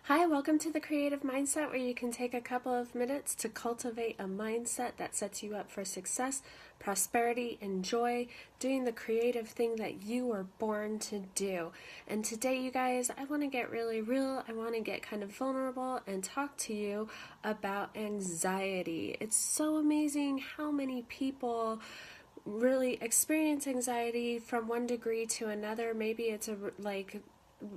Hi, welcome to the Creative Mindset, where you can take a couple of minutes to cultivate a mindset that sets you up for success, prosperity, and joy, doing the creative thing that you were born to do. And today, you guys, I want to get really real. I want to get kind of vulnerable and talk to you about anxiety. It's so amazing how many people really experience anxiety from one degree to another. Maybe it's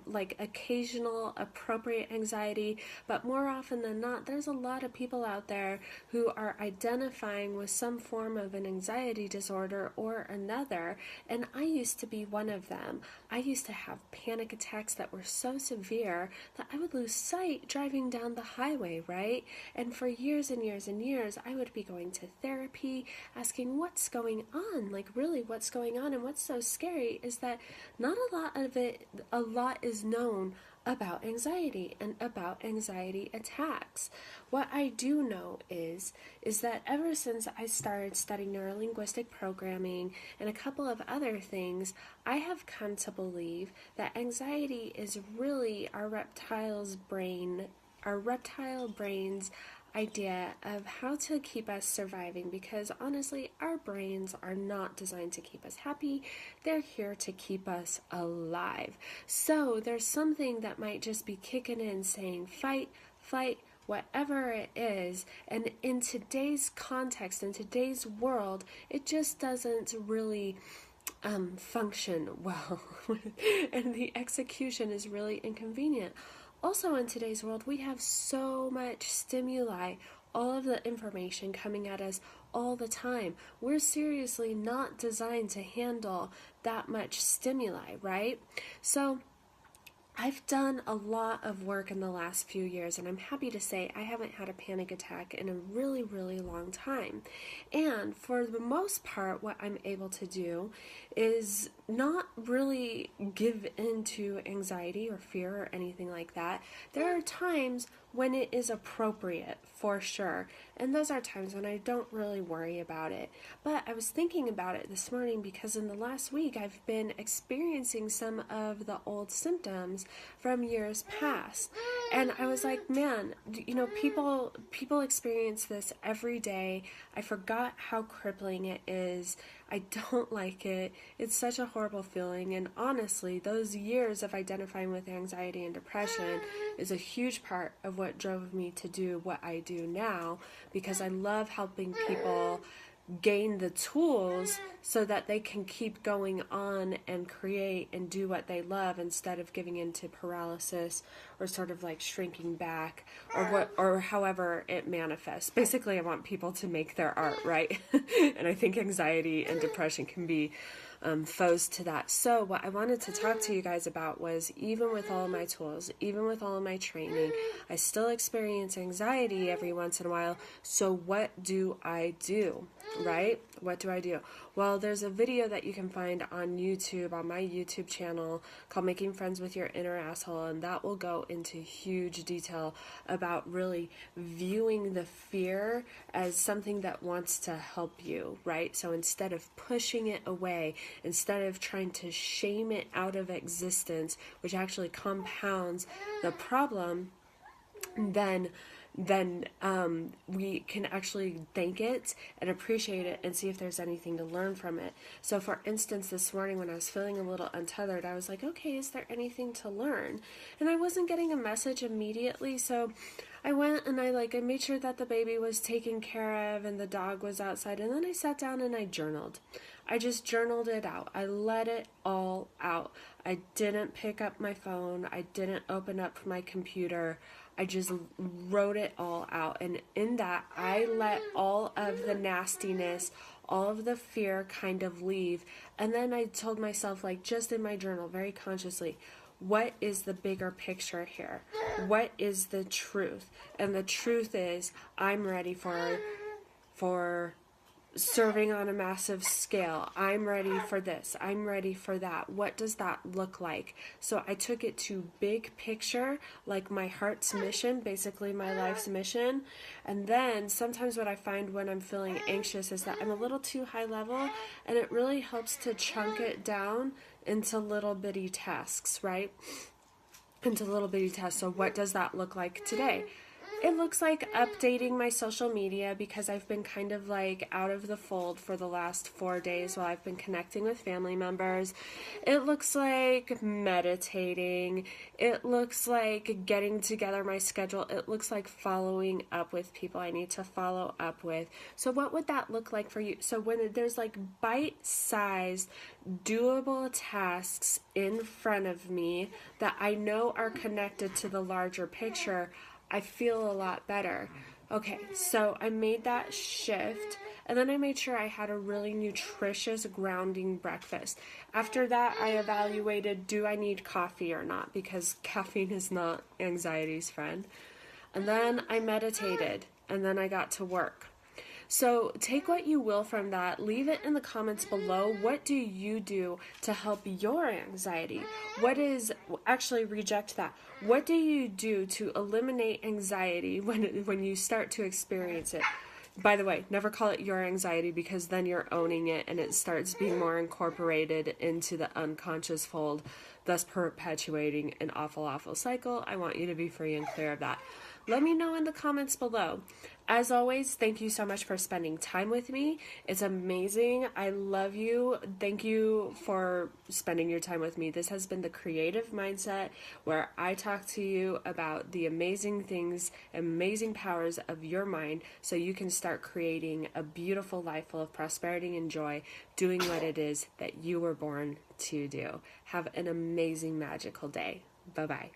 like occasional appropriate anxiety, but more often than not, there's a lot of people out there who are identifying with some form of an anxiety disorder or another, and I used to be one of them. I used to have panic attacks that were so severe that I would lose sight driving down the highway, right? And for years and years and years, I would be going to therapy, asking what's going on, like really what's going on. And what's so scary is that not a lot is known about anxiety and about anxiety attacks. What I do know is that ever since I started studying neurolinguistic programming and a couple of other things, I have come to believe that anxiety is really our reptile brain's idea of how to keep us surviving, because honestly, our brains are not designed to keep us happy. They're here to keep us alive. So there's something that might just be kicking in saying fight, flight, whatever it is, and in today's context, in today's world, it just doesn't really function well and the execution is really inconvenient. Also, in today's world, we have so much stimuli, all of the information coming at us all the time. We're seriously not designed to handle that much stimuli, right? So I've done a lot of work in the last few years, and I'm happy to say I haven't had a panic attack in a really, really long time. And for the most part, what I'm able to do is not really give in to anxiety or fear or anything like that. There are times when it is appropriate, for sure, and those are times when I don't really worry about it. But I was thinking about it this morning because in the last week I've been experiencing some of the old symptoms from years past, and I was like, man, people experience this every day. I forgot how crippling it is. I don't like it. It's such a horrible feeling, and honestly, those years of identifying with anxiety and depression is a huge part of what drove me to do what I do now, because I love helping people gain the tools so that they can keep going on and create and do what they love instead of giving into paralysis or sort of like shrinking back or however it manifests. Basically, I want people to make their art, right? And I think anxiety and depression can be foes to that. So what I wanted to talk to you guys about was, even with all of my tools, even with all of my training, I still experience anxiety every once in a while. So what do I do, right? What do I do? Well, there's a video that you can find on YouTube, on my YouTube channel, called Making Friends with Your Inner Asshole, and that will go into huge detail about really viewing the fear as something that wants to help you, right? So instead of pushing it away, instead of trying to shame it out of existence, which actually compounds the problem, then we can actually thank it and appreciate it and see if there's anything to learn from it. So for instance, this morning when I was feeling a little untethered, I was like, okay, is there anything to learn? And I wasn't getting a message immediately, so I went and I made sure that the baby was taken care of and the dog was outside, and then I sat down and I journaled. I just journaled it out. I let it all out. I didn't pick up my phone. I didn't open up my computer. I just wrote it all out. And in that, I let all of the nastiness, all of the fear kind of leave. And then I told myself, just in my journal, very consciously, what is the bigger picture here? What is the truth? And the truth is, I'm ready for serving on a massive scale. I'm ready for this. I'm ready for that. What does that look like? So I took it to big picture, like my heart's mission, basically my life's mission. And then sometimes what I find when I'm feeling anxious is that I'm a little too high level, and it really helps to chunk it down into little bitty tasks, right? into little bitty tests. So what does that look like today? It looks like updating my social media because I've been kind of like out of the fold for the last 4 days while I've been connecting with family members. It looks like meditating. It looks like getting together my schedule. It looks like following up with people I need to follow up with. So what would that look like for you? So when there's like bite-sized, doable tasks in front of me that I know are connected to the larger picture, I feel a lot better. Okay, so I made that shift, and then I made sure I had a really nutritious, grounding breakfast. After that, I evaluated, do I need coffee or not? Because caffeine is not anxiety's friend. And then I meditated, and then I got to work. So take what you will from that. Leave it in the comments below. What do you do to help your anxiety? Actually reject that. What do you do to eliminate anxiety when you start to experience it? By the way, never call it your anxiety, because then you're owning it and it starts being more incorporated into the unconscious fold, thus perpetuating an awful, awful cycle. I want you to be free and clear of that. Let me know in the comments below. As always, thank you so much for spending time with me. It's amazing. I love you. Thank you for spending your time with me. This has been the Creative Mindset, where I talk to you about the amazing things, amazing powers of your mind, so you can start creating a beautiful life full of prosperity and joy, doing what it is that you were born to do. Have an amazing, magical day. Bye-bye.